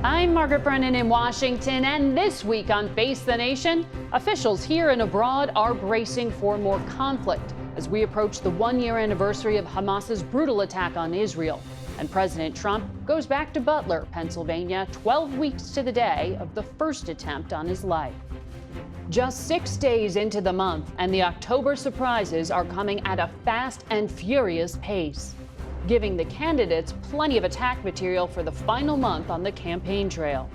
I'm Margaret Brennan in Washington, and this week on Face the Nation, officials here and abroad are bracing for more conflict as we approach the one-year anniversary of Hamas's brutal attack on Israel. And President Trump goes back to Butler, Pennsylvania, 12 weeks to the day of the first attempt on his life. Just 6 days into the month, and the October surprises are coming at a fast and furious pace, giving the candidates plenty of attack material for the final month on the campaign trail.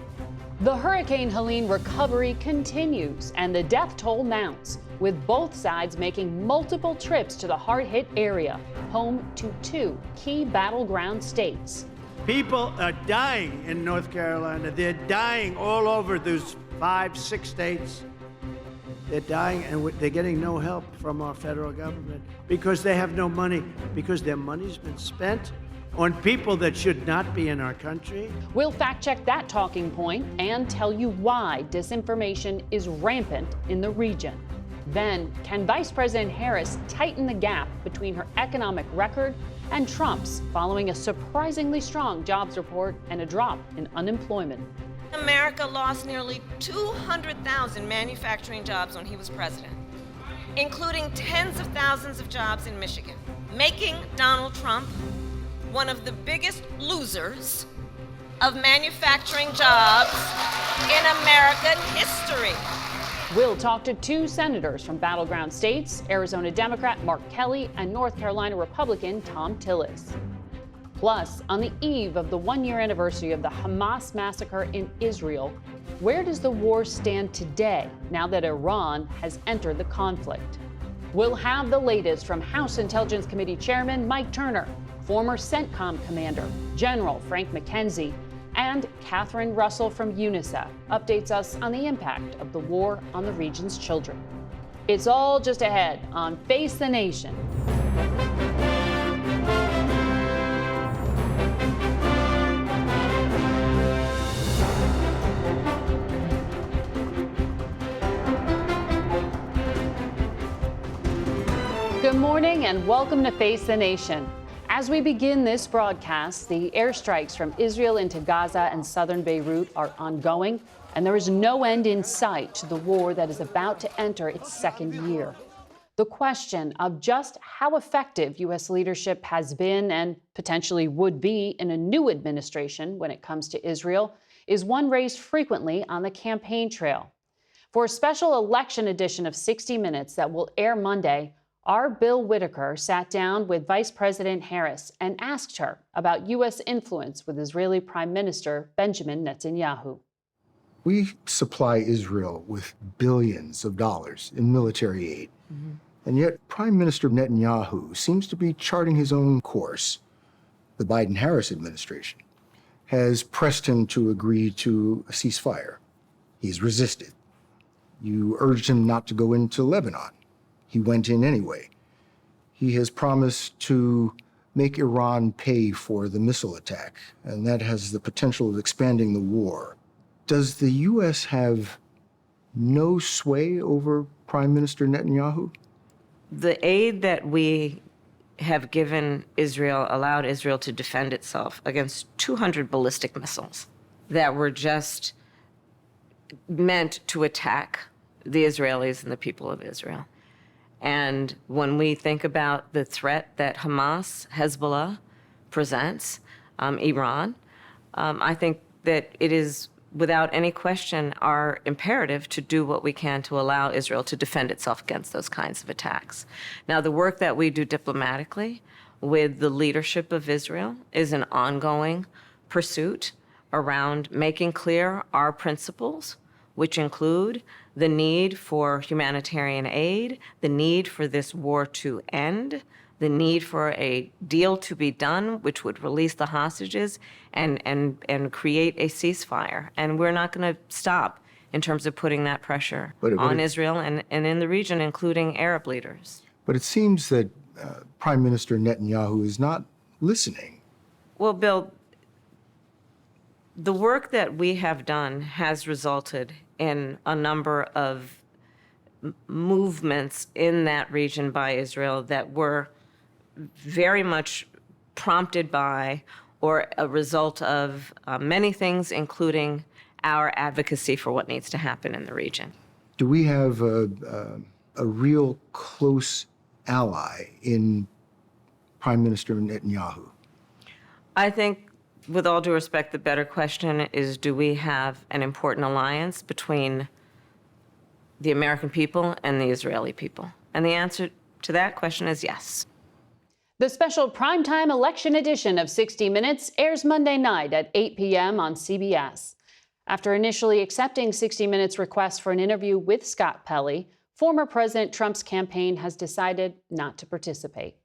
The Hurricane Helene recovery continues, and the death toll mounts, with both sides making multiple trips to the hard-hit area, home to two key battleground states. People are dying in North Carolina. They're dying all over those 5-6 states. They're dying, and they're getting no help from our federal government because they have no money, because their money's been spent on people that should not be in our country. We'll fact-check that talking point and tell you why disinformation is rampant in the region. Then, can Vice President Harris tighten the gap between her economic record and Trump's following a surprisingly strong jobs report and a drop in unemployment? America lost nearly 200,000 manufacturing jobs when he was president, including tens of thousands of jobs in Michigan, making Donald Trump one of the biggest losers of manufacturing jobs in American history. We'll talk to two senators from battleground states, Arizona Democrat Mark Kelly and North Carolina Republican Thom Tillis. Plus, on the eve of the one-year anniversary of the Hamas massacre in Israel, where does the war stand today now that Iran has entered the conflict? We'll have the latest from House Intelligence Committee Chairman Mike Turner, former CENTCOM Commander General Frank McKenzie, and Catherine Russell from UNICEF updates us on the impact of the war on the region's children. It's all just ahead on Face the Nation. Good morning and welcome to Face the Nation. As we begin this broadcast, the airstrikes from Israel into Gaza and southern Beirut are ongoing, and there is no end in sight to the war that is about to enter its second year. The question of just how effective U.S. leadership has been and potentially would be in a new administration when it comes to Israel is one raised frequently on the campaign trail. For a special election edition of 60 Minutes that will air Monday, our Bill Whitaker sat down with Vice President Harris and asked her about U.S. influence with Israeli Prime Minister Benjamin Netanyahu. We supply Israel with billions of dollars in military aid. And yet Prime Minister Netanyahu seems to be charting his own course. The Biden-Harris administration has pressed him to agree to a ceasefire. He's resisted. You urged him not to go into Lebanon. He went in anyway. He has promised to make Iran pay for the missile attack, and that has the potential of expanding the war. Does the U.S. have no sway over Prime Minister Netanyahu? The aid that we have given Israel allowed Israel to defend itself against 200 ballistic missiles that were just meant to attack the Israelis and the people of Israel. And when we think about the threat that Hamas, Hezbollah presents, Iran, I think that it is, without any question, our imperative to do what we can to allow Israel to defend itself against those kinds of attacks. Now, the work that we do diplomatically with the leadership of Israel is an ongoing pursuit around making clear our principles, which include the need for humanitarian aid, the need for this war to end, the need for a deal to be done, which would release the hostages and create a ceasefire. And we're not going to stop in terms of putting that pressure on Israel and in the region, including Arab leaders. But it seems that Prime Minister Netanyahu is not listening. Well, Bill, the work that we have done has resulted in a number of movements in that region by Israel that were very much prompted by or a result of many things, including our advocacy for what needs to happen in the region. Do we have a real close ally in Prime Minister Netanyahu? I think, with all due respect, the better question is, do we have an important alliance between the American people and the Israeli people? And the answer to that question is yes. The special primetime election edition of 60 Minutes airs Monday night at 8 p.m. on CBS. After initially accepting 60 Minutes' request for an interview with Scott Pelley, former President Trump's campaign has decided not to participate.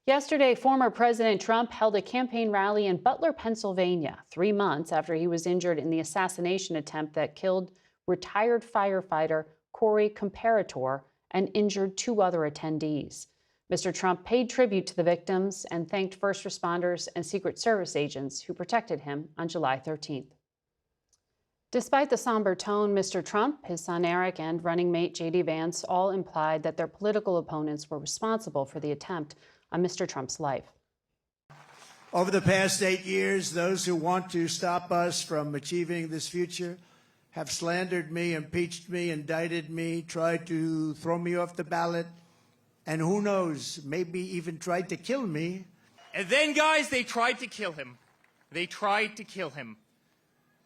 Yesterday, former President Trump held a campaign rally in Butler, Pennsylvania, 3 months after he was injured in the assassination attempt that killed retired firefighter Corey Comparator and injured 2 other attendees. Mr. Trump paid tribute to the victims and thanked first responders and Secret Service agents who protected him on July 13th. Despite the somber tone, Mr. Trump, his son Eric, and running mate J.D. Vance all implied that their political opponents were responsible for the attempt on Mr. Trump's life. Over the past 8 years, those who want to stop us from achieving this future have slandered me, impeached me, indicted me, tried to throw me off the ballot, and who knows, maybe even tried to kill me. And then, guys, they tried to kill him. They tried to kill him.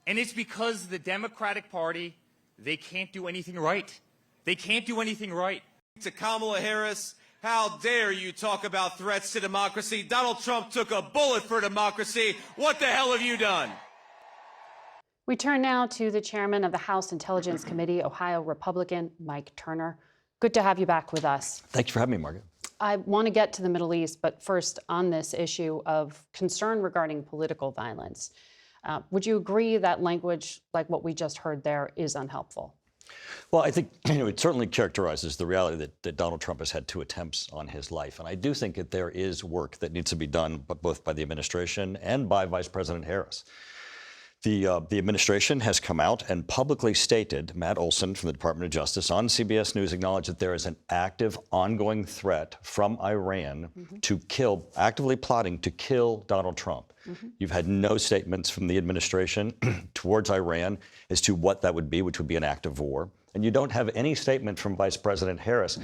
And it's because the Democratic Party, they can't do anything right. They can't do anything right. To Kamala Harris, how dare you talk about threats to democracy? Donald Trump took a bullet for democracy. What the hell have you done? We turn now to the chairman of the House Intelligence Committee, Ohio Republican Mike Turner. Good to have you back with us. Thank you for having me, Margaret. I want to get to the Middle East, but first on this issue of concern regarding political violence. Would you agree that language like what we just heard there is unhelpful? Well, I think it certainly characterizes the reality that Donald Trump has had 2 attempts on his life. And I do think that there is work that needs to be done both by the administration and by Vice President Harris. The administration has come out and publicly stated, Matt Olson from the Department of Justice on CBS News acknowledged that there is an active, ongoing threat from Iran to kill, actively plotting to kill Donald Trump. You've had no statements from the administration towards Iran as to what that would be, which would be an act of war. And you don't have any statement from Vice President Harris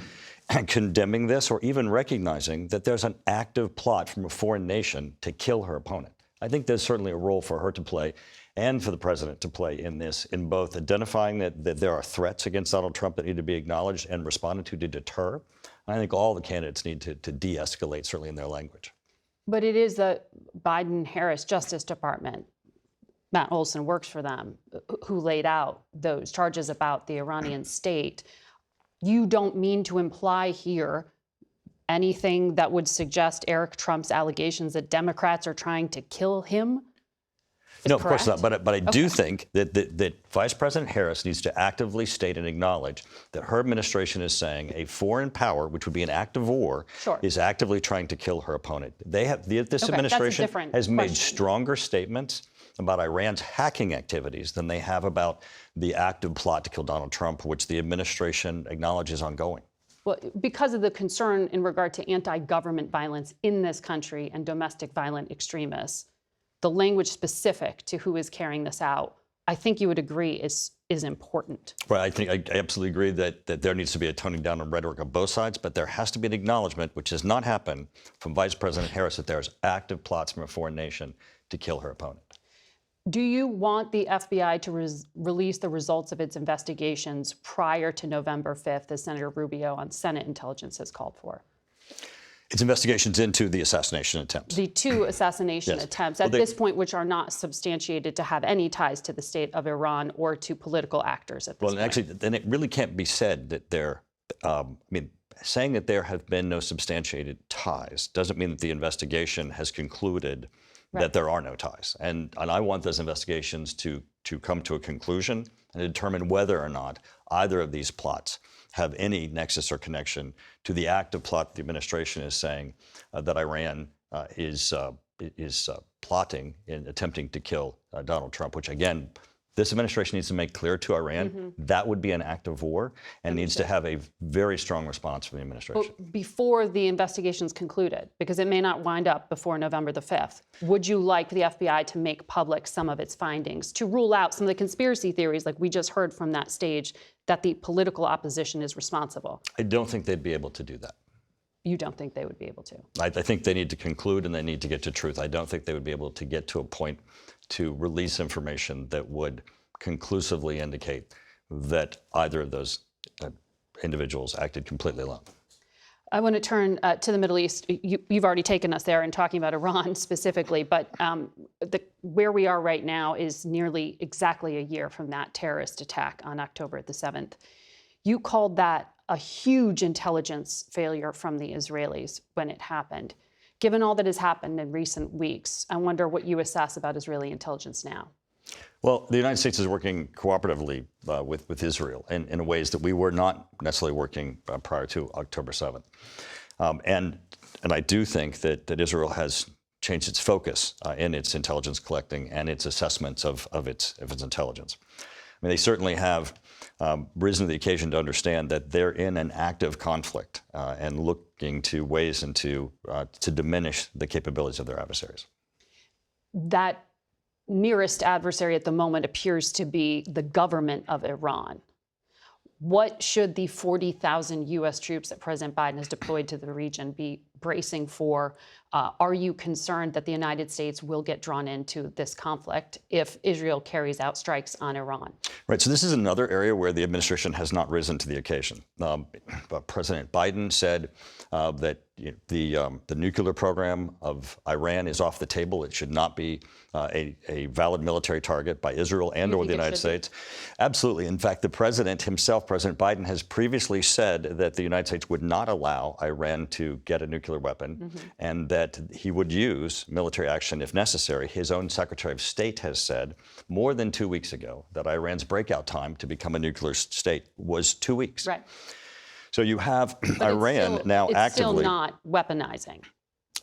condemning this or even recognizing that there's an active plot from a foreign nation to kill her opponent. I think there's certainly a role for her to play and for the president to play in this, in both identifying that there are threats against Donald Trump that need to be acknowledged and responded to deter. I think all the candidates need to de-escalate, certainly in their language. But it is the Biden-Harris Justice Department, Matt Olson works for them, who laid out those charges about the Iranian state. You don't mean to imply here anything that would suggest Eric Trump's allegations that Democrats are trying to kill him? No, of course not. But I do think that Vice President Harris needs to actively state and acknowledge that her administration is saying a foreign power, which would be an act of war, is actively trying to kill her opponent. They have this administration has made stronger statements about Iran's hacking activities than they have about the active plot to kill Donald Trump, which the administration acknowledges ongoing. Well, because of the concern in regard to anti-government violence in this country and domestic violent extremists, the language specific to who is carrying this out, I think you would agree is important. Right, I absolutely agree that there needs to be a toning down of rhetoric on both sides, but there has to be an acknowledgement, which has not happened, from Vice President Harris that there's active plots from a foreign nation to kill her opponent. Do you want the FBI to release the results of its investigations prior to November 5th, as Senator Rubio on Senate Intelligence has called for? It's investigations into the assassination attempts. The 2 assassination attempts at this point, which are not substantiated to have any ties to the state of Iran or to political actors at this point. Well, actually, then it really can't be said that there, saying that there have been no substantiated ties doesn't mean that the investigation has concluded that there are no ties. And I want those investigations to come to a conclusion and determine whether or not either of these plots have any nexus or connection to the active plot the administration is saying that Iran is plotting in attempting to kill Donald Trump, which again, this administration needs to make clear to Iran that would be an act of war and needs to have a very strong response from the administration. But before the investigation's concluded, because it may not wind up before November the 5th, would you like the FBI to make public some of its findings, to rule out some of the conspiracy theories like we just heard from that stage that the political opposition is responsible? I don't think they'd be able to do that. You don't think they would be able to? I think they need to conclude and they need to get to truth. I don't think they would be able to get to a point to release information that would conclusively indicate that either of those individuals acted completely alone. I want to turn to the Middle East. You've already taken us there in talking about Iran specifically, but where we are right now is nearly exactly a year from that terrorist attack on October the 7th. You called that a huge intelligence failure from the Israelis when it happened. Given all that has happened in recent weeks, I wonder what you assess about Israeli intelligence now. Well, the United States is working cooperatively with Israel in ways that we were not necessarily working prior to October 7th. And I do think that Israel has changed its focus in its intelligence collecting and its assessments of its intelligence. I mean, they certainly have risen to the occasion to understand that they're in an active conflict and looking to ways to diminish the capabilities of their adversaries. That nearest adversary at the moment appears to be the government of Iran. What should the 40,000 U.S. troops that President Biden has deployed to the region be bracing for? Are you concerned that the United States will get drawn into this conflict if Israel carries out strikes on Iran? Right. So this is another area where the administration has not risen to the occasion. President Biden said that the nuclear program of Iran is off the table. It should not be a valid military target by Israel and/or the United States. Absolutely. In fact, the president himself, President Biden, has previously said that the United States would not allow Iran to get a nuclear weapon and that he would use military action if necessary. His own Secretary of State has said more than 2 weeks ago that Iran's breakout time to become a nuclear state was 2 weeks. Right. So you have Iran now actively. It's still not weaponizing.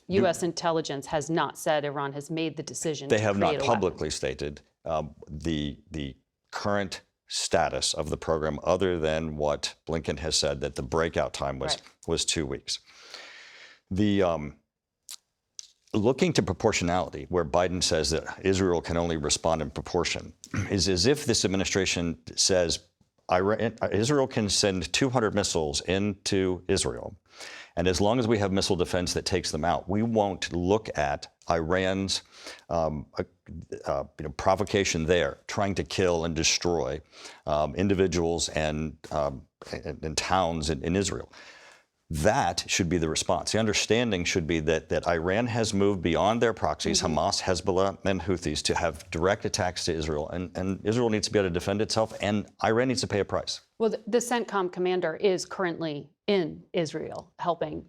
U.S. intelligence has not said Iran has made the decision to create a weapon. They have not publicly stated the current status of the program, other than what Blinken has said, that the breakout time was 2 weeks. Looking to proportionality, where Biden says that Israel can only respond in proportion, is as if this administration says Israel can send 200 missiles into Israel, and as long as we have missile defense that takes them out, we won't look at Iran's provocation there, trying to kill and destroy individuals and towns in Israel. That should be the response. The understanding should be that Iran has moved beyond their proxies, Hamas, Hezbollah, and Houthis, to have direct attacks to Israel. And Israel needs to be able to defend itself, and Iran needs to pay a price. Well, the CENTCOM commander is currently in Israel, helping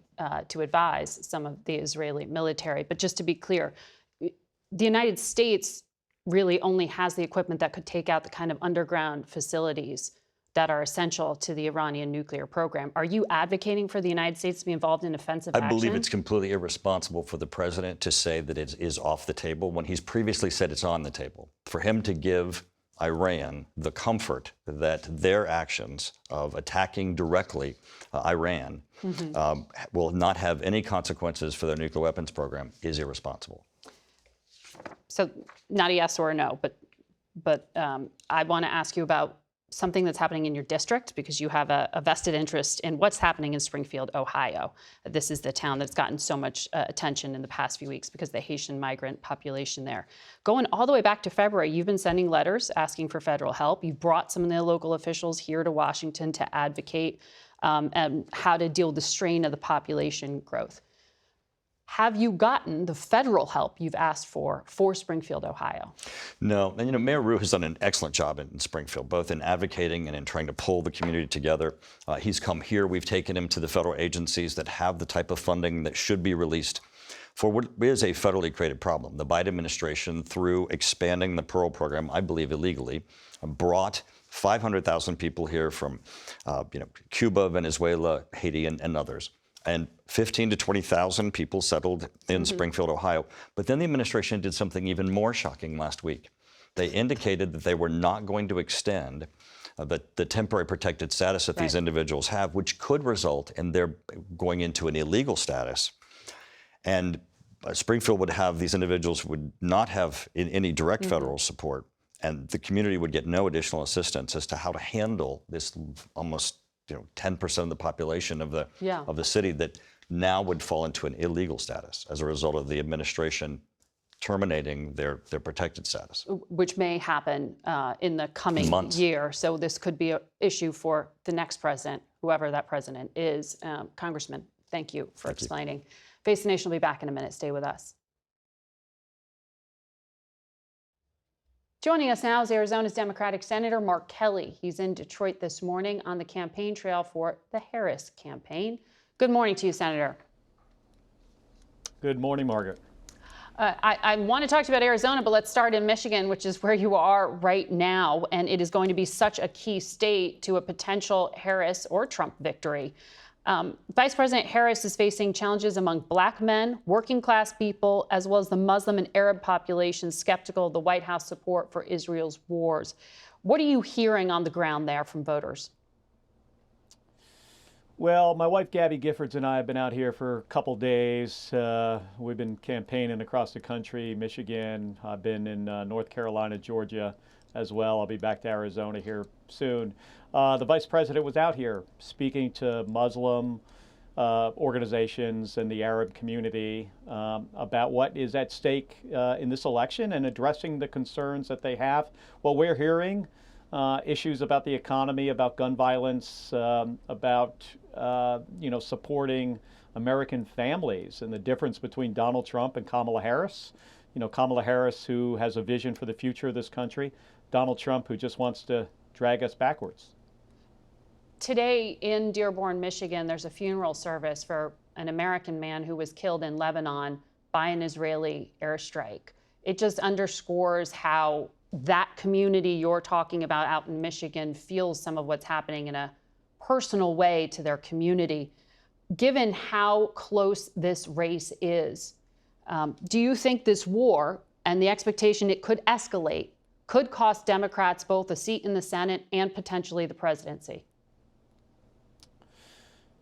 to advise some of the Israeli military. But just to be clear, the United States really only has the equipment that could take out the kind of underground facilities that are essential to the Iranian nuclear program. Are you advocating for the United States to be involved in offensive action? I believe it's completely irresponsible for the president to say that it is off the table when he's previously said it's on the table. For him to give Iran the comfort that their actions of attacking directly Iran will not have any consequences for their nuclear weapons program is irresponsible. So not a yes or a no, but I want to ask you about something that's happening in your district, because you have a vested interest in what's happening in Springfield, Ohio. This is the town that's gotten so much attention in the past few weeks because of the Haitian migrant population there. Going all the way back to February, you've been sending letters asking for federal help. You brought some of the local officials here to Washington to advocate and how to deal with the strain of the population growth. Have you gotten the federal help you've asked for Springfield, Ohio? No. And, Mayor Rue has done an excellent job in Springfield, both in advocating and in trying to pull the community together. He's come here. We've taken him to the federal agencies that have the type of funding that should be released for what is a federally created problem. The Biden administration, through expanding the parole program, I believe illegally, brought 500,000 people here from Cuba, Venezuela, Haiti, and others. And 15 to 20,000 people settled in Springfield, Ohio. But then the administration did something even more shocking last week. they indicated that they were not going to extend the temporary protected status that these individuals have, which could result in their going into an illegal status. And Springfield would have, these individuals would not have any direct federal support, and the community would get no additional assistance as to how to handle this almost 10% of the population of the city that now would fall into an illegal status as a result of the administration terminating their protected status. Which may happen in the coming months. year. So this could be an issue for the next president, whoever that president is. Congressman, thank you for explaining. Face the Nation will be back in a minute. Stay with us. Joining us now is Arizona's Democratic Senator Mark Kelly. He's in Detroit this morning on the campaign trail for the Harris campaign. Good morning to you, Senator. Good morning, Margaret. I want to talk to you about Arizona, but let's start in Michigan, which is where you are right now, and it is going to be such a key state to a potential Harris or Trump victory. Vice President Harris is facing challenges among Black men, working class people, as well as the Muslim and Arab populations skeptical of the White House support for Israel's wars. What are you hearing on the ground there from voters? Well, my wife Gabby Giffords and I have been out here for a couple days. We've been campaigning across the country, Michigan. I've been in North Carolina, Georgia as well. I'll be back to Arizona here soon. The vice president was out here speaking to Muslim organizations and the Arab community about what is at stake in this election and addressing the concerns that they have. What we're hearing, issues about the economy, about gun violence, about supporting American families, and the difference between Donald Trump and Kamala Harris. Kamala Harris, who has a vision for the future of this country. Donald Trump, who just wants to drag us backwards. Today in Dearborn, Michigan, there's a funeral service for an American man who was killed in Lebanon by an Israeli airstrike. It just underscores how that community you're talking about out in Michigan feels some of what's happening in a personal way to their community. Given how close this race is, do you think this war and the expectation it could escalate could cost Democrats both a seat in the Senate and potentially the presidency?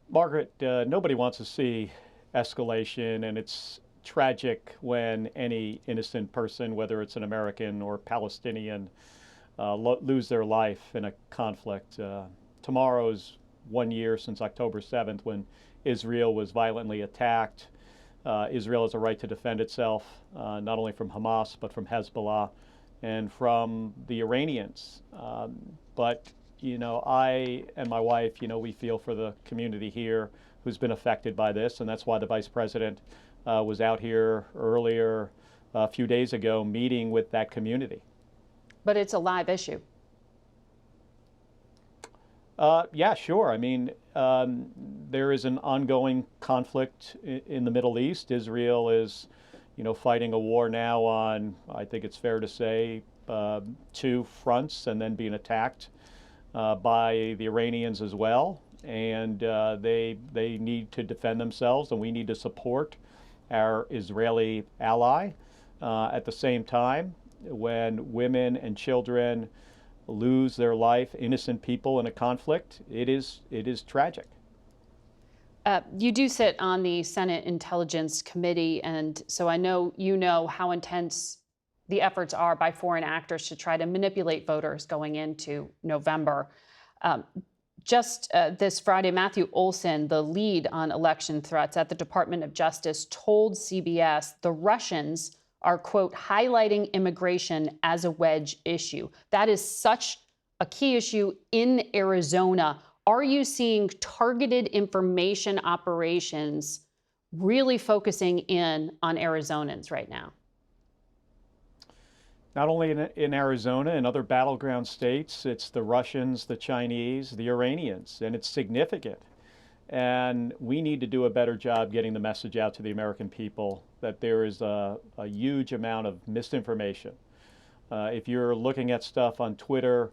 Margaret, nobody wants to see escalation, and it's tragic when any innocent person, whether it's an American or Palestinian, lose their life in a conflict. Tomorrow's 1 year since October 7th, when Israel was violently attacked. Israel has a right to defend itself, not only from Hamas, but from Hezbollah and from the Iranians. But I and my wife, we feel for the community here who's been affected by this, and that's why the vice president was out here earlier, a few days ago, meeting with that community. But it's a live issue. Yeah, sure. I mean, there is an ongoing conflict in the Middle East. Israel is, fighting a war now on, I think it's fair to say, 2 fronts, and then being attacked by the Iranians as well. And they need to defend themselves, and we need to support our Israeli ally. At the same time, when women and children lose their life, innocent people in a conflict, it is tragic. You do sit on the Senate Intelligence Committee, and so I know you know how intense the efforts are by foreign actors to try to manipulate voters going into November. Just this Friday, Matthew Olson, the lead on election threats at the Department of Justice, told CBS the Russians are, quote, highlighting immigration as a wedge issue. That is such a key issue in Arizona. Are you seeing targeted information operations really focusing in on Arizonans right now? Not only in Arizona and other battleground states, it's the Russians, the Chinese, the Iranians, and it's significant. And we need to do a better job getting the message out to the American people that there is a huge amount of misinformation. If you're looking at stuff on Twitter,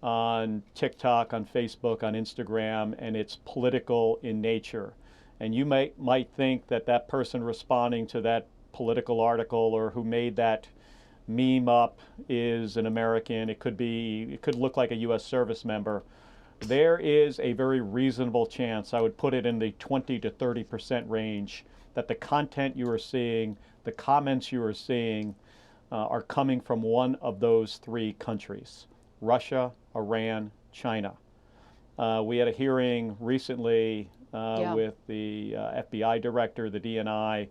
on TikTok, on Facebook, on Instagram, and it's political in nature, and you might think that that person responding to that political article or who made that meme up is an American. It could look like a U.S. service member. There is a very reasonable chance, I would put it in the 20 to 30% range, that the content you are seeing, the comments you are seeing, are coming from one of those three countries: Russia, Iran, China. We had a hearing recently with the FBI director, the DNI,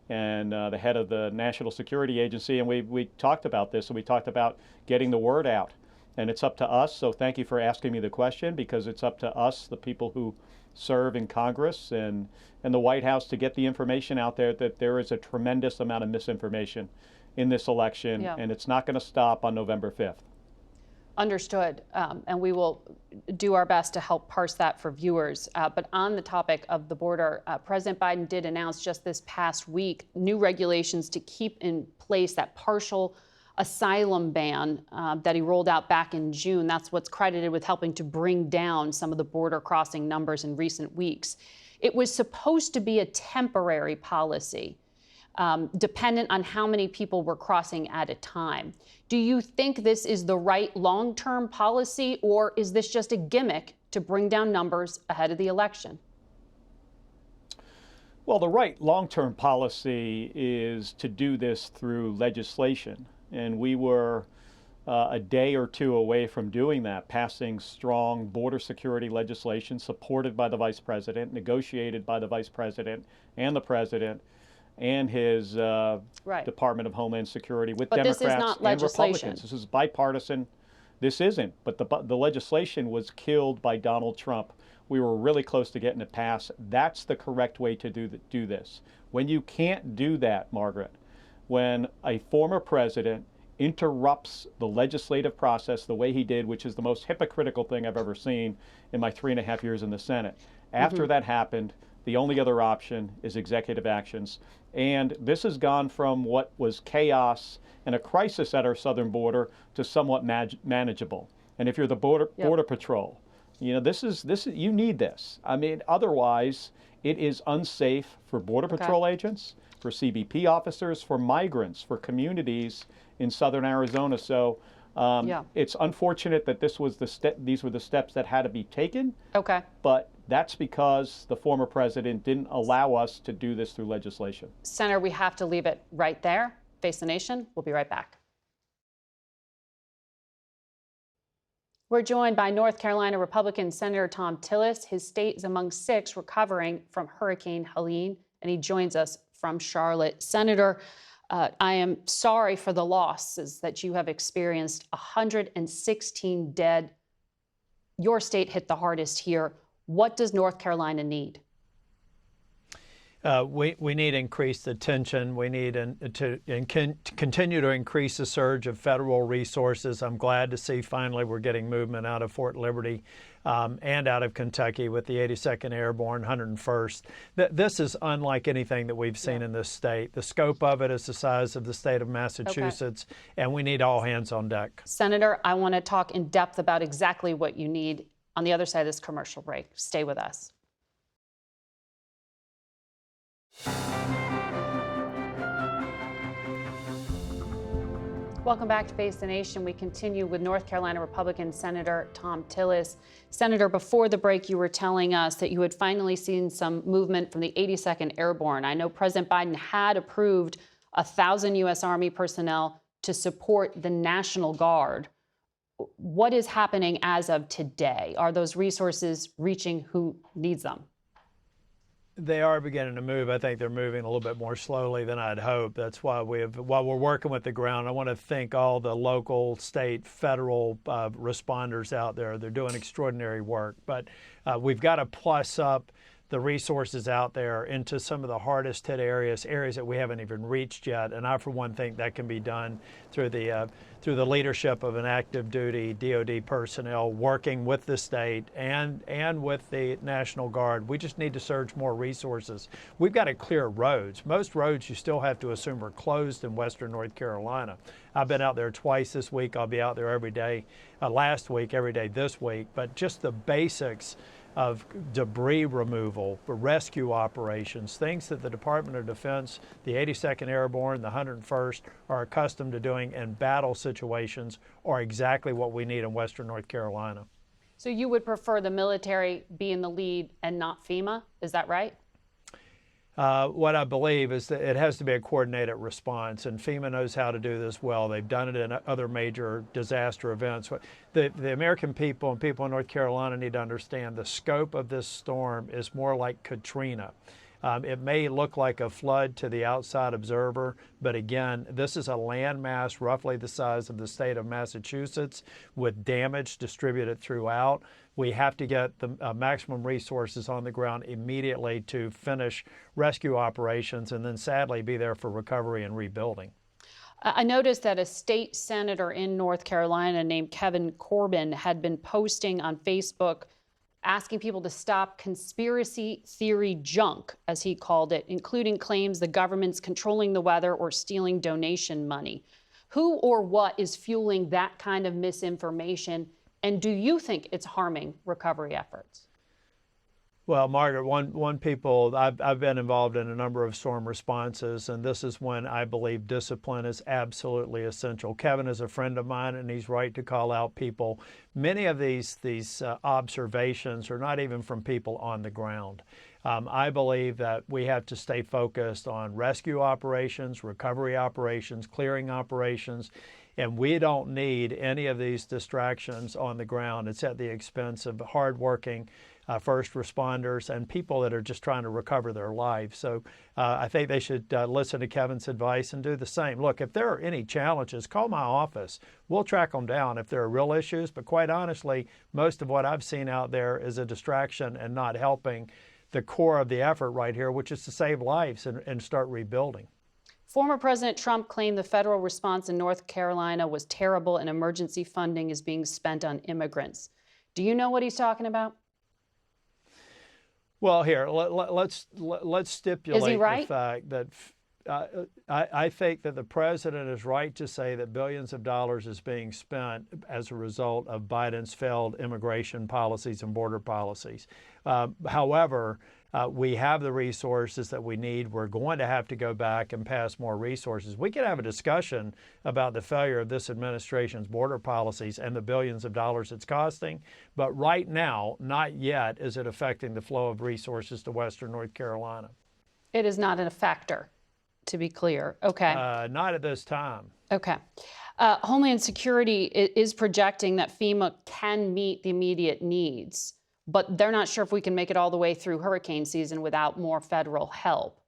and the head of the National Security Agency, and we talked about this, and we talked about getting the word out. And it's up to us, so thank you for asking me the question, because it's up to us, the people who serve in Congress and the White House, to get the information out there that there is a tremendous amount of misinformation in this election, and it's not going to stop on November 5th. Understood, and we will do our best to help parse that for viewers. But on the topic of the border, President Biden did announce just this past week new regulations to keep in place that partial asylum ban that he rolled out back in June. That's what's credited with helping to bring down some of the border crossing numbers in recent weeks. It was supposed to be a temporary policy, dependent on how many people were crossing at a time. Do you think this is the right long-term policy, or is this just a gimmick to bring down numbers ahead of the election? Well, the right long-term policy is to do this through legislation. And we were a day or two away from doing that, passing strong border security legislation supported by the Vice President, negotiated by the Vice President and the President and his Department of Homeland Security with Democrats and Republicans. This is bipartisan. This isn't, but the legislation was killed by Donald Trump. We were really close to getting it passed. That's the correct way to do this. When you can't do that, Margaret, when a former president interrupts the legislative process the way he did, which is the most hypocritical thing I've ever seen in my 3.5 years in the Senate. After that happened, the only other option is executive actions. And this has gone from what was chaos and a crisis at our southern border to somewhat manageable. And if you're the border patrol, you know, you need this. I mean, otherwise it is unsafe for border patrol agents, for CBP officers, for migrants, for communities in southern Arizona. So it's unfortunate that these were the steps that had to be taken. Okay. But that's because the former president didn't allow us to do this through legislation. Senator, we have to leave it right there. Face the Nation. We'll be right back. We're joined by North Carolina Republican Senator Thom Tillis. His state is among 6 recovering from Hurricane Helene, and he joins us from Charlotte. Senator, I am sorry for the losses that you have experienced. 116 dead. Your state hit the hardest here. What does North Carolina need? We need increased attention. We need to continue to increase the surge of federal resources. I'm glad to see finally we're getting movement out of Fort Liberty and out of Kentucky with the 82nd Airborne, 101st. This is unlike anything that we've seen in this state. The scope of it is the size of the state of Massachusetts, and we need all hands on deck. Senator, I want to talk in depth about exactly what you need on the other side of this commercial break. Stay with us. Welcome back to Face the Nation. We continue with North Carolina Republican Senator Thom Tillis. Senator, before the break, you were telling us that you had finally seen some movement from the 82nd Airborne. I know President Biden had approved 1,000 U.S. Army personnel to support the National Guard. What is happening as of today? Are those resources reaching who needs them? They are beginning to move. I think they're moving a little bit more slowly than I'd hoped. That's why while we're working with the ground, I want to thank all the local, state, federal responders out there. They're doing extraordinary work. But we've got to plus up the resources out there into some of the hardest hit areas that we haven't even reached yet. And I, for one, think that can be done through the leadership of an active duty DOD personnel working with the state and with the National Guard. We just need to surge more resources. We've got to clear roads. Most roads you still have to assume are closed in western North Carolina. I've been out there twice this week. I'll be out there every day, last week, every day this week. But just the basics of debris removal, rescue operations, things that the Department of Defense, the 82nd Airborne, the 101st are accustomed to doing in battle situations, are exactly what we need in Western North Carolina. So you would prefer the military be in the lead and not FEMA? Is that right? What I believe is that it has to be a coordinated response, and FEMA knows how to do this well. They've done it in other major disaster events. The American people and people in North Carolina need to understand the scope of this storm is more like Katrina. It may look like a flood to the outside observer, but again, this is a landmass roughly the size of the state of Massachusetts with damage distributed throughout. We have to get the maximum resources on the ground immediately to finish rescue operations and then sadly be there for recovery and rebuilding. I noticed that a state senator in North Carolina named Kevin Corbin had been posting on Facebook asking people to stop conspiracy theory junk, as he called it, including claims the government's controlling the weather or stealing donation money. Who or what is fueling that kind of misinformation? And do you think it's harming recovery efforts? Well, Margaret, I've been involved in a number of storm responses, and this is when I believe discipline is absolutely essential. Kevin is a friend of mine, and he's right to call out people. Many of these observations are not even from people on the ground. I believe that we have to stay focused on rescue operations, recovery operations, clearing operations, and we don't need any of these distractions on the ground. It's at the expense of hardworking first responders and people that are just trying to recover their lives. So I think they should listen to Kevin's advice and do the same. Look, if there are any challenges, call my office. We'll track them down if there are real issues. But quite honestly, most of what I've seen out there is a distraction and not helping the core of the effort right here, which is to save lives and start rebuilding. Former President Trump claimed the federal response in North Carolina was terrible and emergency funding is being spent on immigrants. Do you know what he's talking about? Well, here, let's stipulate Is he right? the fact that I think that the president is right to say that billions of dollars is being spent as a result of Biden's failed immigration policies and border policies. However, we have the resources that we need. We're going to have to go back and pass more resources. We can have a discussion about the failure of this administration's border policies and the billions of dollars it's costing, but right now, not yet is it affecting the flow of resources to Western North Carolina. It is not a factor, to be clear. Okay. Not at this time. Okay. Homeland Security is projecting that FEMA can meet the immediate needs, but they're not sure if we can make it all the way through hurricane season without more federal help.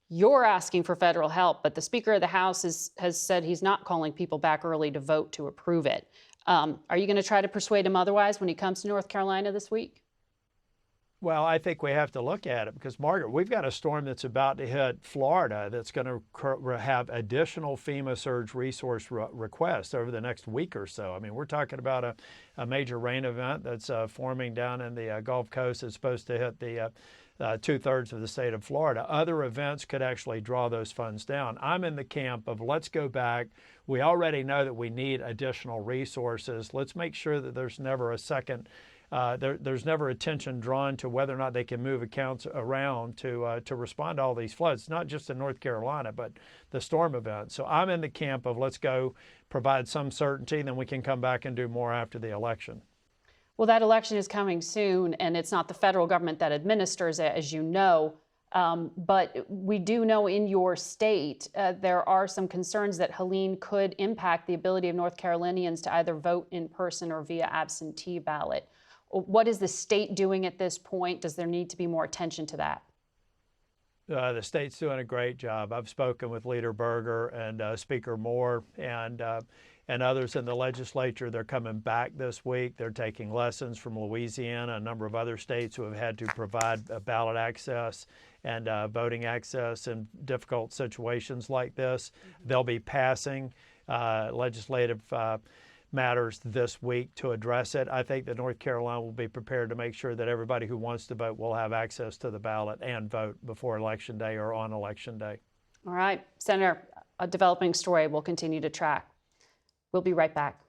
You're asking for federal help, but the Speaker of the House has said he's not calling people back early to vote to approve it. Are you going to try to persuade him otherwise when he comes to North Carolina this week? Well, I think we have to look at it because, Margaret, we've got a storm that's about to hit Florida that's going to have additional FEMA surge resource requests over the next week or so. I mean, we're talking about a major rain event that's forming down in the Gulf Coast. It's supposed to hit the two-thirds of the state of Florida. Other events could actually draw those funds down. I'm in the camp of let's go back. We already know that we need additional resources. Let's make sure that there's never a second there's never attention drawn to whether or not they can move accounts around to respond to all these floods, not just in North Carolina, but the storm event. So I'm in the camp of let's go provide some certainty, then we can come back and do more after the election. Well, that election is coming soon, and it's not the federal government that administers it, as you know. But we do know in your state there are some concerns that Helene could impact the ability of North Carolinians to either vote in person or via absentee ballot. What is the state doing at this point? Does there need to be more attention to that? The state's doing a great job. I've spoken with Leader Berger and Speaker Moore and others in the legislature. They're coming back this week. They're taking lessons from Louisiana, a number of other states who have had to provide ballot access and voting access in difficult situations like this. They'll be passing legislative matters this week to address it. I think that North Carolina will be prepared to make sure that everybody who wants to vote will have access to the ballot and vote before Election Day or on Election Day. All right, Senator, a developing story we'll continue to track. We'll be right back.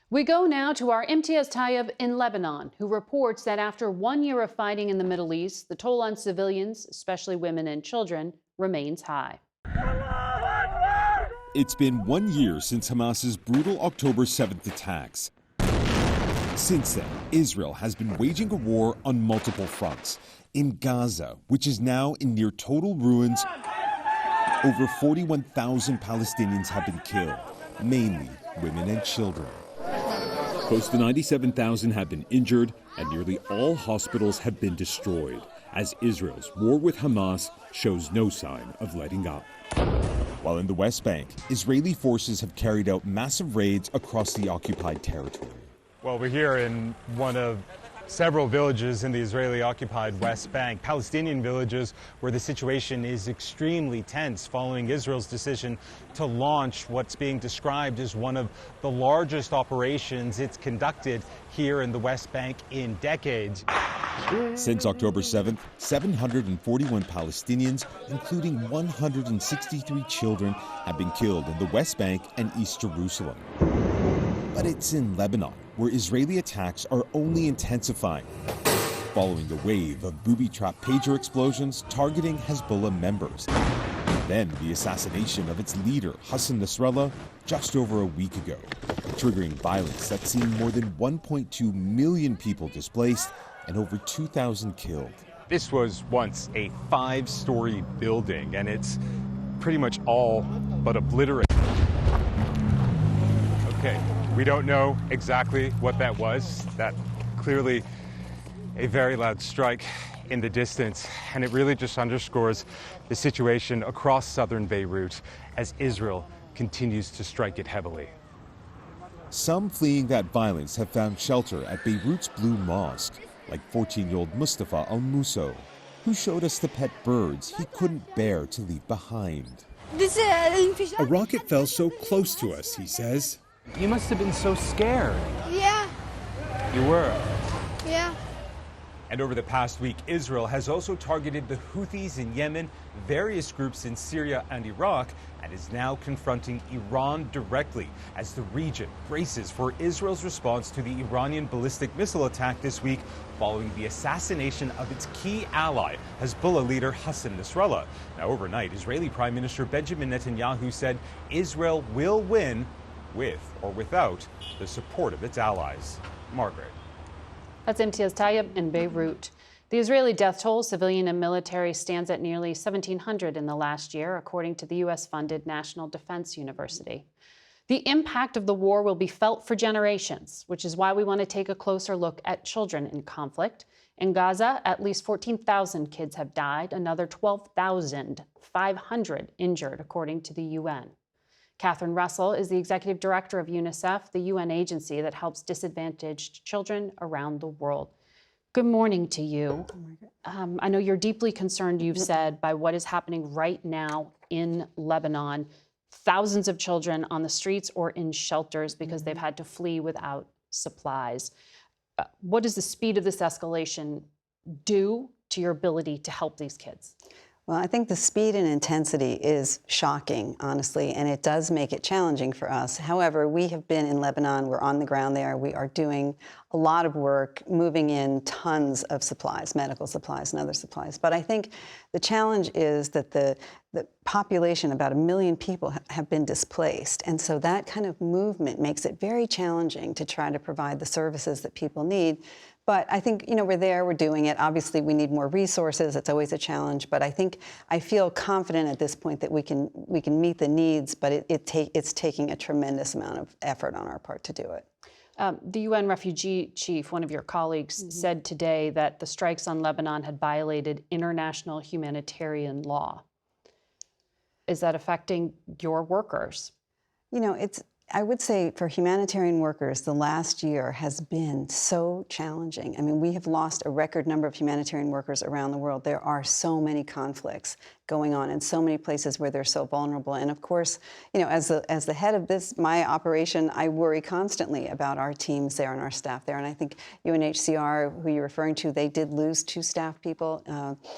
We go now to our Imtiaz Tayyab in Lebanon, who reports that after 1 year of fighting in the Middle East, the toll on civilians, especially women and children, remains high. It's been 1 year since Hamas's brutal October 7th attacks. Since then, Israel has been waging a war on multiple fronts. In Gaza, which is now in near total ruins, over 41,000 Palestinians have been killed, mainly women and children. Close to 97,000 have been injured, and nearly all hospitals have been destroyed, as Israel's war with Hamas shows no sign of letting up. While in the West Bank, Israeli forces have carried out massive raids across the occupied territory. Well, we're here in one of several villages in the Israeli-occupied West Bank, Palestinian villages where the situation is extremely tense following Israel's decision to launch what's being described as one of the largest operations it's conducted here in the West Bank in decades. Since October 7th, 741 Palestinians, including 163 children, have been killed in the West Bank and East Jerusalem. But it's in Lebanon, where Israeli attacks are only intensifying, following a wave of booby-trapped pager explosions targeting Hezbollah members. Then the assassination of its leader, Hassan Nasrallah, just over a week ago, triggering violence that's seen more than 1.2 million people displaced and over 2,000 killed. This was once a 5-story building, and it's pretty much all but obliterated. Okay. We don't know exactly what that was. That clearly a very loud strike in the distance, and it really just underscores the situation across southern Beirut as Israel continues to strike it heavily. Some fleeing that violence have found shelter at Beirut's Blue Mosque, like 14-year-old Mustafa Al-Muso, who showed us the pet birds he couldn't bear to leave behind. A rocket fell so close to us, he says. You must have been so scared. Yeah. You were. Yeah. And over the past week, Israel has also targeted the Houthis in Yemen, various groups in Syria and Iraq, and is now confronting Iran directly as the region braces for Israel's response to the Iranian ballistic missile attack this week following the assassination of its key ally, Hezbollah leader Hassan Nasrallah. Now, overnight, Israeli Prime Minister Benjamin Netanyahu said Israel will win with or without the support of its allies. Margaret. That's Imtiaz Tayyab in Beirut. The Israeli death toll, civilian and military, stands at nearly 1,700 in the last year, according to the U.S.-funded National Defense University. The impact of the war will be felt for generations, which is why we want to take a closer look at children in conflict. In Gaza, at least 14,000 kids have died, another 12,500 injured, according to the UN. Catherine Russell is the executive director of UNICEF, the UN agency that helps disadvantaged children around the world. Good morning to you. I know you're deeply concerned, you've said, by what is happening right now in Lebanon. Thousands of children on the streets or in shelters because they've had to flee without supplies. What does the speed of this escalation do to your ability to help these kids? Well, I think the speed and intensity is shocking, honestly, and it does make it challenging for us. However, we have been in Lebanon. We're on the ground there. We are doing a lot of work, moving in tons of supplies, medical supplies and other supplies. But I think the challenge is that the population, about 1 million people, have been displaced. And so that kind of movement makes it very challenging to try to provide the services that people need. But I think, we're there, we're doing it. Obviously, we need more resources. It's always a challenge. But I feel confident at this point that we can meet the needs, but it's taking a tremendous amount of effort on our part to do it. The UN refugee chief, one of your colleagues, said today that the strikes on Lebanon had violated international humanitarian law. Is that affecting your workers? I would say for humanitarian workers, the last year has been so challenging. I mean, we have lost a record number of humanitarian workers around the world. There are so many conflicts going on in so many places where they're so vulnerable. And of course, as the head of my operation, I worry constantly about our teams there and our staff there. And I think UNHCR, who you're referring to, they did lose 2 staff people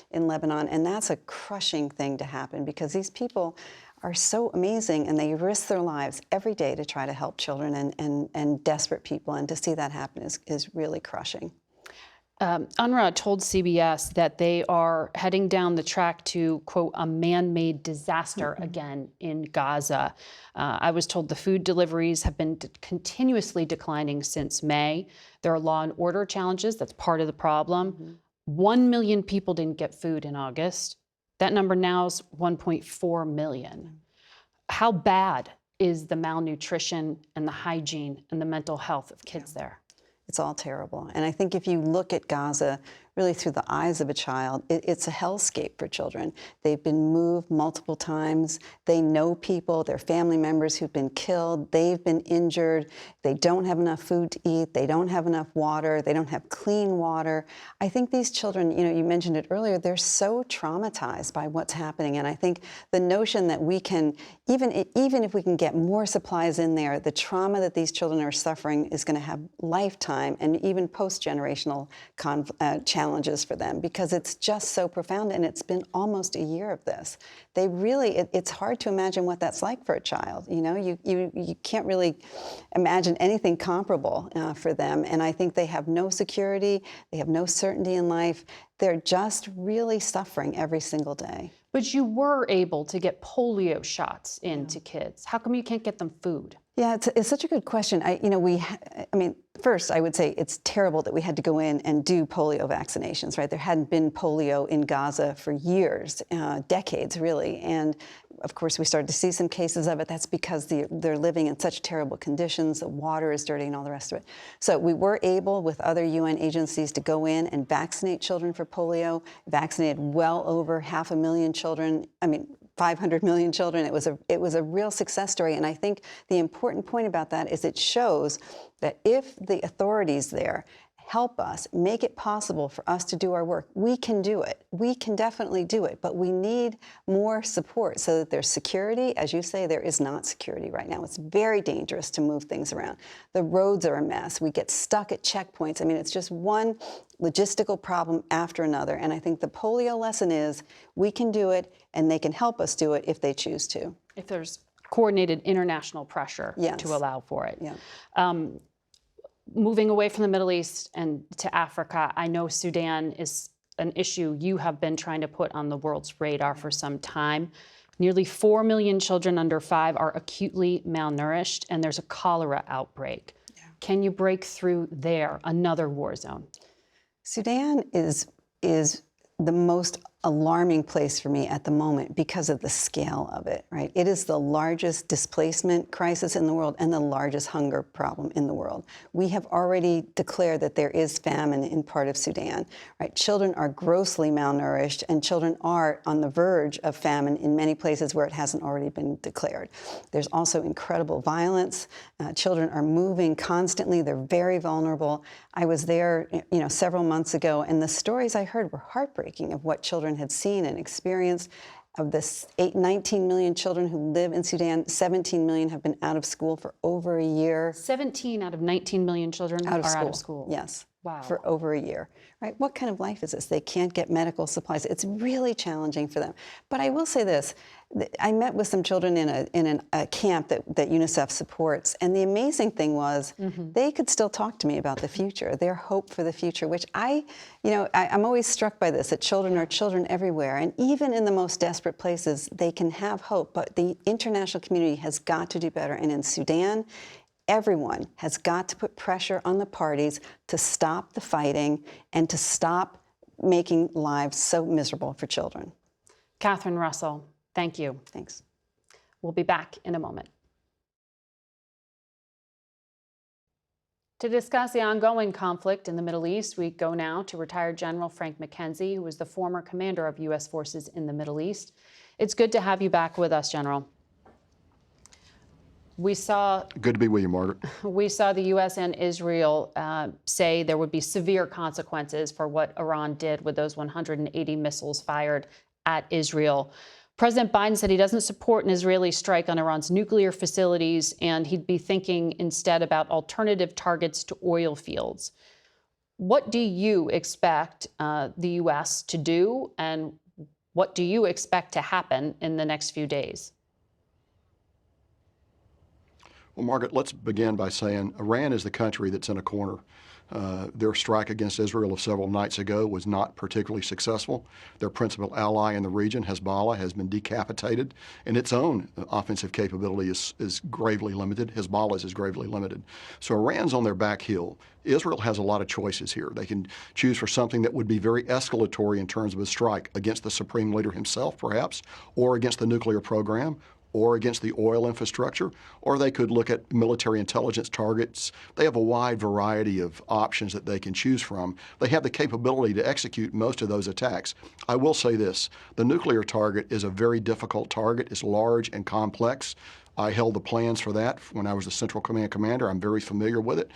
in Lebanon. And that's a crushing thing to happen because these people are so amazing, and they risk their lives every day to try to help children and desperate people, and to see that happen is really crushing. UNRWA told CBS that they are heading down the track to, quote, a man-made disaster again in Gaza. I was told the food deliveries have been continuously declining since May. There are law and order challenges. That's part of the problem. 1 million people didn't get food in August. That number now is 1.4 million. How bad is the malnutrition and the hygiene and the mental health of kids there? It's all terrible. And I think if you look at Gaza really through the eyes of a child, it's a hellscape for children. They've been moved multiple times. They know people, their family members who've been killed. They've been injured. They don't have enough food to eat. They don't have enough water. They don't have clean water. I think these children, you mentioned it earlier, they're so traumatized by what's happening. And I think the notion that we can, even if we can get more supplies in there, the trauma that these children are suffering is going to have lifetime and even post-generational challenges for them, because it's just so profound, and it's been almost a year of this. They really, it's hard to imagine what that's like for a child. You can't really imagine anything comparable for them, and I think they have no security, they have no certainty in life. They're just really suffering every single day. But you were able to get polio shots into kids. How come you can't get them food? Yeah, it's such a good question. First, I would say it's terrible that we had to go in and do polio vaccinations, right? There hadn't been polio in Gaza for years, decades, really. And of course, we started to see some cases of it. That's because they're living in such terrible conditions. The water is dirty and all the rest of it. So we were able, with other UN agencies, to go in and vaccinate children for polio, vaccinated well over 500,000 children. 500 million children. It was a real success story. And I think the important point about that is it shows that if the authorities there help us, make it possible for us to do our work, we can do it. We can definitely do it, but we need more support so that there's security. As you say, there is not security right now. It's very dangerous to move things around. The roads are a mess. We get stuck at checkpoints. It's just one logistical problem after another. And I think the polio lesson is we can do it, and they can help us do it if they choose to. If there's coordinated international pressure Yes. to allow for it. Yeah. Moving away from the Middle East and to Africa, I know Sudan is an issue you have been trying to put on the world's radar for some time. Nearly 4 million children under 5 are acutely malnourished, and there's a cholera outbreak. Yeah. Can you break through there, another war zone? Sudan is the most alarming place for me at the moment because of the scale of it, right? It is the largest displacement crisis in the world and the largest hunger problem in the world. We have already declared that there is famine in part of Sudan, right? Children are grossly malnourished, and children are on the verge of famine in many places where it hasn't already been declared. There's also incredible violence. Children are moving constantly. They're very vulnerable. I was there, several months ago, and the stories I heard were heartbreaking of what children had seen and experienced. Of the 19 million children who live in Sudan, 17 million have been out of school for over a year. 17 out of 19 million children are out of school. Yes. Wow. For over a year, right? What kind of life is this? They can't get medical supplies. It's really challenging for them. But I will say this. I met with some children in a camp that UNICEF supports, and the amazing thing was they could still talk to me about the future, their hope for the future, which I'm always struck by this, that children are children everywhere, and even in the most desperate places, they can have hope, but the international community has got to do better. And in Sudan, everyone has got to put pressure on the parties to stop the fighting and to stop making lives so miserable for children. Catherine Russell, thank you. Thanks. We'll be back in a moment. To discuss the ongoing conflict in the Middle East, we go now to retired General Frank McKenzie, who was the former commander of U.S. forces in the Middle East. It's good to have you back with us, General. Good to be with you, Margaret. We saw the U.S. and Israel say there would be severe consequences for what Iran did with those 180 missiles fired at Israel. President Biden said he doesn't support an Israeli strike on Iran's nuclear facilities, and he'd be thinking instead about alternative targets to oil fields. What do you expect the U.S. to do, and what do you expect to happen in the next few days? Well, Margaret, let's begin by saying Iran is the country that's in a corner. Their strike against Israel of several nights ago was not particularly successful. Their principal ally in the region, Hezbollah, has been decapitated, and its own offensive capability is gravely limited. Hezbollah's is gravely limited. So Iran's on their back heel. Israel has a lot of choices here. They can choose for something that would be very escalatory in terms of a strike against the supreme leader himself, perhaps, or against the nuclear program, or against the oil infrastructure, or they could look at military intelligence targets. They have a wide variety of options that they can choose from. They have the capability to execute most of those attacks. I will say this, the nuclear target is a very difficult target. It's large and complex. I held the plans for that when I was the Central Command commander. I'm very familiar with it.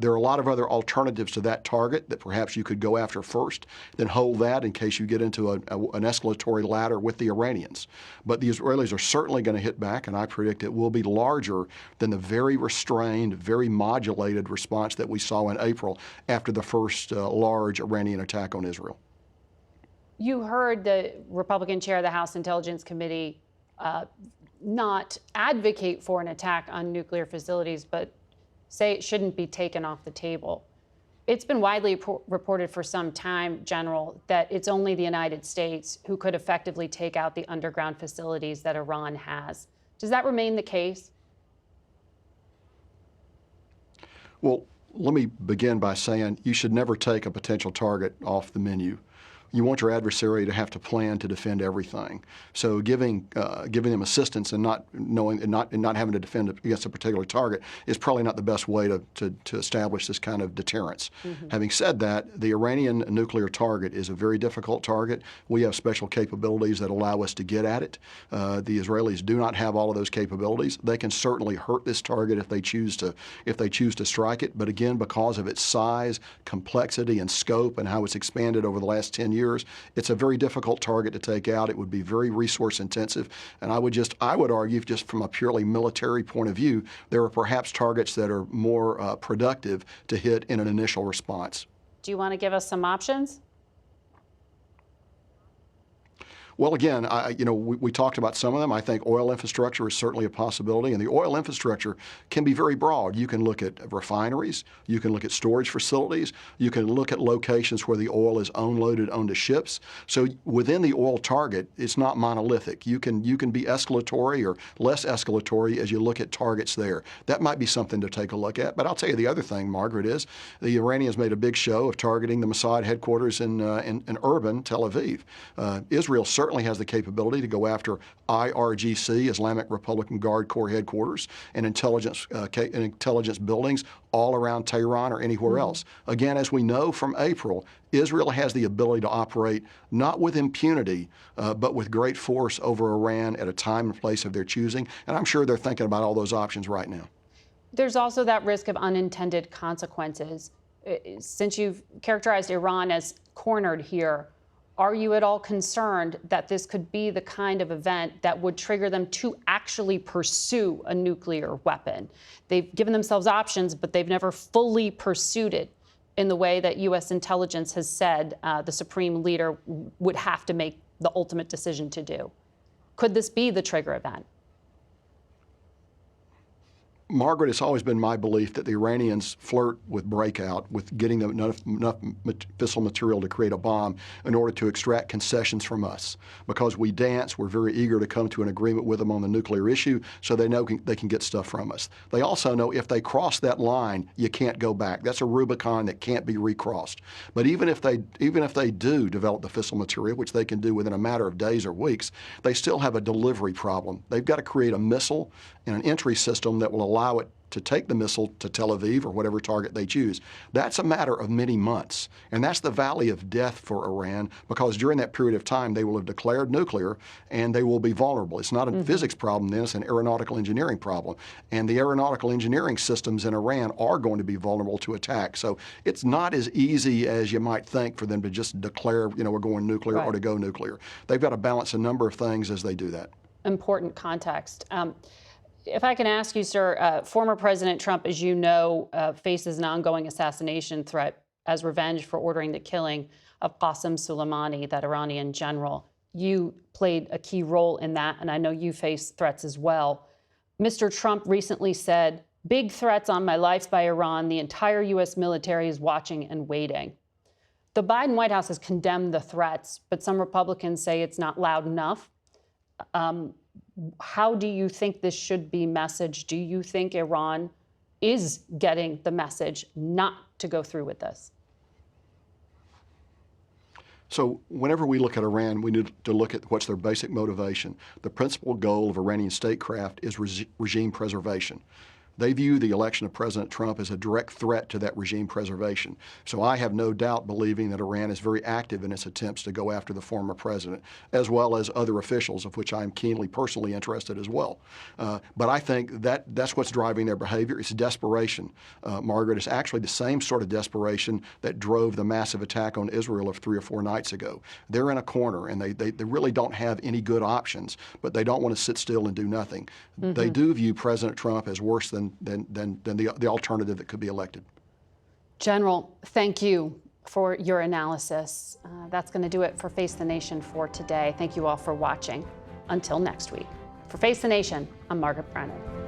There are a lot of other alternatives to that target that perhaps you could go after first, then hold that in case you get into an escalatory ladder with the Iranians. But the Israelis are certainly going to hit back, and I predict it will be larger than the very restrained, very modulated response that we saw in April after the first large Iranian attack on Israel. You heard the Republican chair of the House Intelligence Committee not advocate for an attack on nuclear facilities, but say it shouldn't be taken off the table. It's been widely reported for some time, General, that it's only the United States who could effectively take out the underground facilities that Iran has. Does that remain the case? Well, let me begin by saying you should never take a potential target off the menu. You want your adversary to have to plan to defend everything. So giving them assistance and not having to defend against a particular target is probably not the best way to establish this kind of deterrence. Mm-hmm. Having said that, the Iranian nuclear target is a very difficult target. We have special capabilities that allow us to get at it. The Israelis do not have all of those capabilities. They can certainly hurt this target if they choose to strike it. But again, because of its size, complexity, and scope, and how it's expanded over the last 10 years, it's a very difficult target to take out. It would be very resource intensive. And I would argue, just from a purely military point of view, there are perhaps targets that are more productive to hit in an initial response. Do you want to give us some options? Well, again, we talked about some of them. I think oil infrastructure is certainly a possibility, and the oil infrastructure can be very broad. You can look at refineries, you can look at storage facilities, you can look at locations where the oil is unloaded onto ships. So within the oil target, it's not monolithic. You can be escalatory or less escalatory as you look at targets there. That might be something to take a look at. But I'll tell you the other thing, Margaret, is the Iranians made a big show of targeting the Mossad headquarters in urban Tel Aviv. Israel certainly has the capability to go after IRGC, Islamic Republican Guard Corps headquarters, and intelligence buildings all around Tehran or anywhere else. Again, as we know from April, Israel has the ability to operate not with impunity, but with great force over Iran at a time and place of their choosing. And I'm sure they're thinking about all those options right now. There's also that risk of unintended consequences. Since you've characterized Iran as cornered here, are you at all concerned that this could be the kind of event that would trigger them to actually pursue a nuclear weapon? They've given themselves options, but they've never fully pursued it in the way that U.S. intelligence has said the supreme leader would have to make the ultimate decision to do. Could this be the trigger event? Margaret, it's always been my belief that the Iranians flirt with breakout, with getting them enough fissile material to create a bomb in order to extract concessions from us. Because we dance, we're very eager to come to an agreement with them on the nuclear issue, so they know they can get stuff from us. They also know if they cross that line, you can't go back. That's a Rubicon that can't be recrossed. But even if they do develop the fissile material, which they can do within a matter of days or weeks, they still have a delivery problem. They've got to create a missile and an entry system that will allow it to take the missile to Tel Aviv or whatever target they choose. That's a matter of many months. And that's the valley of death for Iran, because during that period of time, they will have declared nuclear and they will be vulnerable. It's not a physics problem then, it's an aeronautical engineering problem. And the aeronautical engineering systems in Iran are going to be vulnerable to attack. So it's not as easy as you might think for them to just declare, we're going nuclear or to go nuclear. They've got to balance a number of things as they do that. Important context. If I can ask you, sir, former President Trump, as you know, faces an ongoing assassination threat as revenge for ordering the killing of Qasem Soleimani, that Iranian general. You played a key role in that, and I know you face threats as well. Mr. Trump recently said, "Big threats on my life by Iran. The entire U.S. military is watching and waiting." The Biden White House has condemned the threats, but some Republicans say it's not loud enough. How do you think this should be messaged? Do you think Iran is getting the message not to go through with this? So whenever we look at Iran, we need to look at what's their basic motivation. The principal goal of Iranian statecraft is regime preservation. They view the election of President Trump as a direct threat to that regime preservation. So I have no doubt believing that Iran is very active in its attempts to go after the former president, as well as other officials, of which I am keenly personally interested as well. But I think that's what's driving their behavior. It's desperation. Margaret, it's actually the same sort of desperation that drove the massive attack on Israel of 3 or 4 nights ago. They're in a corner, and they really don't have any good options, but they don't want to sit still and do nothing. Mm-hmm. They do view President Trump as worse than the alternative that could be elected. General, thank you for your analysis. That's going to do it for Face the Nation for today. Thank you all for watching. Until next week. For Face the Nation, I'm Margaret Brennan.